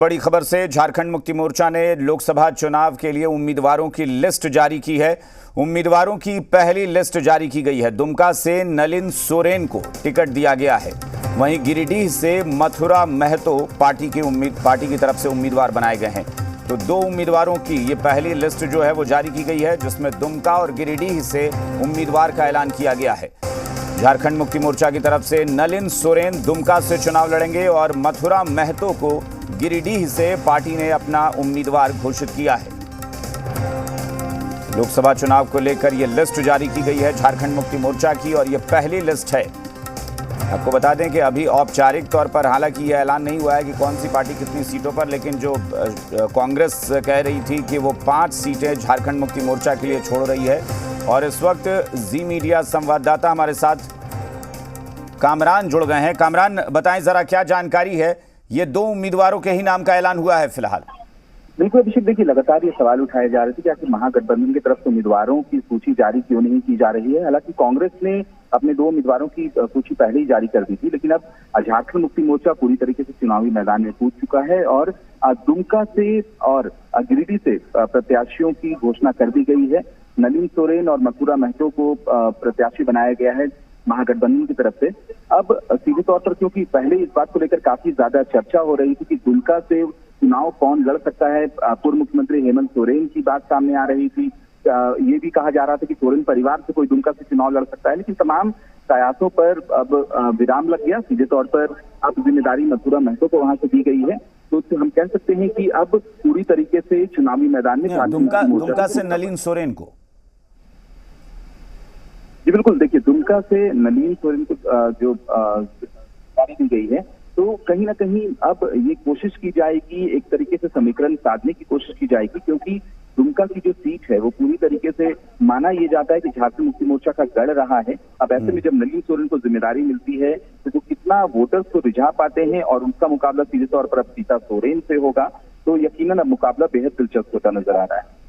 बड़ी खबर से झारखंड मुक्ति मोर्चा ने लोकसभा चुनाव के लिए उम्मीदवारों की लिस्ट जारी की है। उम्मीदवारों की पहली लिस्ट जारी की गई है। दुमका से नलिन सोरेन को टिकट दिया गया है। वहीं गिरिडीह से मथुरा महतो पार्टी की तरफ से उम्मीदवार बनाए गए हैं। तो दो उम्मीदवारों की ये पहली लिस्ट जो है वो जारी की गई है, जिसमें दुमका और गिरिडीह से उम्मीदवार का ऐलान किया गया है। झारखंड मुक्ति मोर्चा की तरफ से नलिन सोरेन दुमका से चुनाव लड़ेंगे और मथुरा महतो को गिरिडीह से पार्टी ने अपना उम्मीदवार घोषित किया है। लोकसभा चुनाव को लेकर यह लिस्ट जारी की गई है झारखंड मुक्ति मोर्चा की, और यह पहली लिस्ट है। आपको बता दें कि अभी औपचारिक तौर पर हालांकि यह ऐलान नहीं हुआ है कि कौन सी पार्टी कितनी सीटों पर, लेकिन जो कांग्रेस कह रही थी कि वो 5 सीटें झारखंड मुक्ति मोर्चा के लिए छोड़ रही है। और इस वक्त जी मीडिया संवाददाता हमारे साथ कामरान जुड़ गए हैं। कामरान, बताएं जरा क्या जानकारी है। ये 2 उम्मीदवारों के ही नाम का ऐलान हुआ है फिलहाल। बिल्कुल अभिषेक, देखिए लगातार ये सवाल उठाए जा रहे थे कि आखिर महागठबंधन की तरफ से उम्मीदवारों की सूची जारी क्यों नहीं की जा रही है। हालांकि कांग्रेस ने अपने 2 उम्मीदवारों की सूची पहले ही जारी कर दी थी, लेकिन अब झारखंड मुक्ति मोर्चा पूरी तरीके से चुनावी मैदान में कूद चुका है और दुमका से और गिरिडीह से प्रत्याशियों की घोषणा कर दी गई है। नलिन सोरेन और मथुरा महतो को प्रत्याशी बनाया गया है महागठबंधन की तरफ से। अब सीधे तौर पर, क्योंकि पहले इस बात को लेकर काफी ज्यादा चर्चा हो रही थी कि दुमका से चुनाव कौन लड़ सकता है, पूर्व मुख्यमंत्री हेमंत सोरेन की बात सामने आ रही थी। ये भी कहा जा रहा था कि सोरेन परिवार से कोई दुमका से चुनाव लड़ सकता है, लेकिन तमाम प्रयासों पर अब विराम लग गया। सीधे तौर पर अब जिम्मेदारी मथुरा महतो को वहां से दी गई है। तो हम कह सकते हैं कि अब पूरी तरीके से चुनावी मैदान में दुमका से नलिन सोरेन को, जी बिल्कुल, देखिए दुमका से नलिन सोरेन को जो जारी दी गई है, तो कहीं ना कहीं अब ये कोशिश की जाएगी, एक तरीके से समीकरण साधने की कोशिश की जाएगी, क्योंकि दुमका की जो सीट है वो पूरी तरीके से माना ये जाता है कि झारखंड मुक्ति मोर्चा का गढ़ रहा है। अब ऐसे में जब नलिन सोरेन को जिम्मेदारी मिलती है तो वो कितना वोटर्स को रिझा पाते हैं, और उनका मुकाबला सीधे तौर पर अब सीता सोरेन से होगा, तो यकीनन अब मुकाबला बेहद दिलचस्प होता नजर आ रहा है।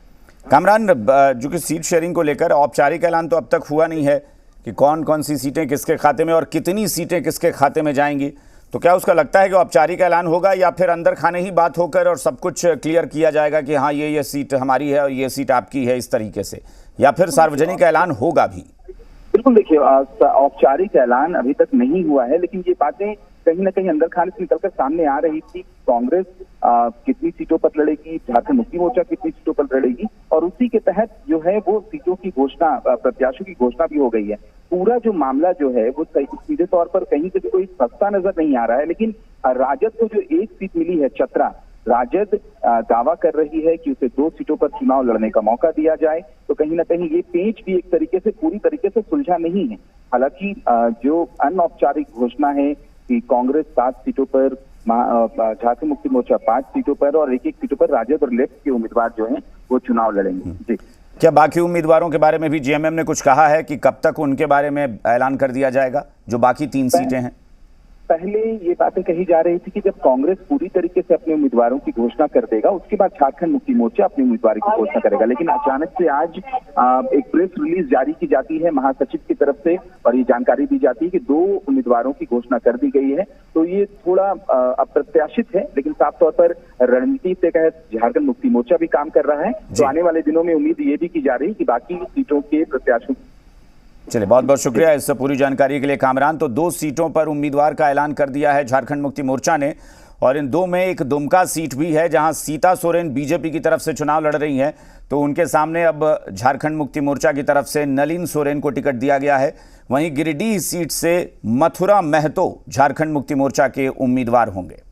कामरान, जो कि सीट शेयरिंग को लेकर औपचारिक ऐलान तो अब तक हुआ नहीं है कि कौन कौन सी सीटें किसके खाते में और कितनी सीटें किसके खाते में जाएंगी, तो क्या उसका लगता है कि औपचारिक ऐलान होगा या फिर अंदर खाने ही बात होकर और सब कुछ क्लियर किया जाएगा कि हाँ ये सीट हमारी है और ये सीट आपकी है, इस तरीके से, या फिर सार्वजनिक ऐलान होगा भी? बिल्कुल, देखिए औपचारिक ऐलान अभी तक नहीं हुआ है, लेकिन ये बातें कहीं ना कहीं अंदर खाने से निकलकर सामने आ रही थी। कांग्रेस कितनी सीटों पर लड़ेगी, झारखंड मुक्ति मोर्चा कितनी सीटों पर लड़ेगी, और उसी के तहत जो है वो सीटों की घोषणा, प्रत्याशियों की घोषणा भी हो गई है। पूरा जो मामला जो है वो सीधे तौर पर कहीं से भी कोई सस्ता नजर नहीं आ रहा है, लेकिन राजद को जो 1 सीट मिली है चतरा, राजद दावा कर रही है कि उसे 2 सीटों पर चुनाव लड़ने का मौका दिया जाए। तो कहीं ना कहीं ये पेंच भी एक तरीके से पूरी तरीके से सुलझा नहीं है। हालांकि जो अनौपचारिक घोषणा है कि कांग्रेस 7 सीटों पर, झारखंड मुक्ति मोर्चा 5 सीटों पर और 1-1 सीटों पर राजद और लेफ्ट के उम्मीदवार जो हैं वो चुनाव लड़ेंगे। जी, क्या बाकी उम्मीदवारों के बारे में भी जेएमएम ने कुछ कहा है कि कब तक उनके बारे में ऐलान कर दिया जाएगा, जो बाकी 3 सीटें हैं? पहले ये बातें कही जा रही थी कि जब कांग्रेस पूरी तरीके से अपने उम्मीदवारों की घोषणा कर देगा उसके बाद झारखंड मुक्ति मोर्चा अपनी उम्मीदवार की घोषणा करेगा, लेकिन अचानक से आज एक प्रेस रिलीज जारी की जाती है महासचिव की तरफ से, और ये जानकारी दी जाती है कि 2 उम्मीदवारों की घोषणा कर दी गई है। तो ये थोड़ा अप्रत्याशित है, लेकिन साफ तौर पर रणनीति के तहत झारखंड मुक्ति मोर्चा भी काम कर रहा है। तो आने वाले दिनों में उम्मीद ये भी की जा रही है कि बाकी सीटों के प्रत्याशियों। चलिए, बहुत बहुत शुक्रिया इस पूरी जानकारी के लिए कामरान। तो 2 सीटों पर उम्मीदवार का ऐलान कर दिया है झारखंड मुक्ति मोर्चा ने, और इन 2 में एक दुमका सीट भी है जहां सीता सोरेन बीजेपी की तरफ से चुनाव लड़ रही हैं। तो उनके सामने अब झारखंड मुक्ति मोर्चा की तरफ से नलिन सोरेन को टिकट दिया गया है। वहीं गिरिडीह सीट से मथुरा महतो झारखंड मुक्ति मोर्चा के उम्मीदवार होंगे।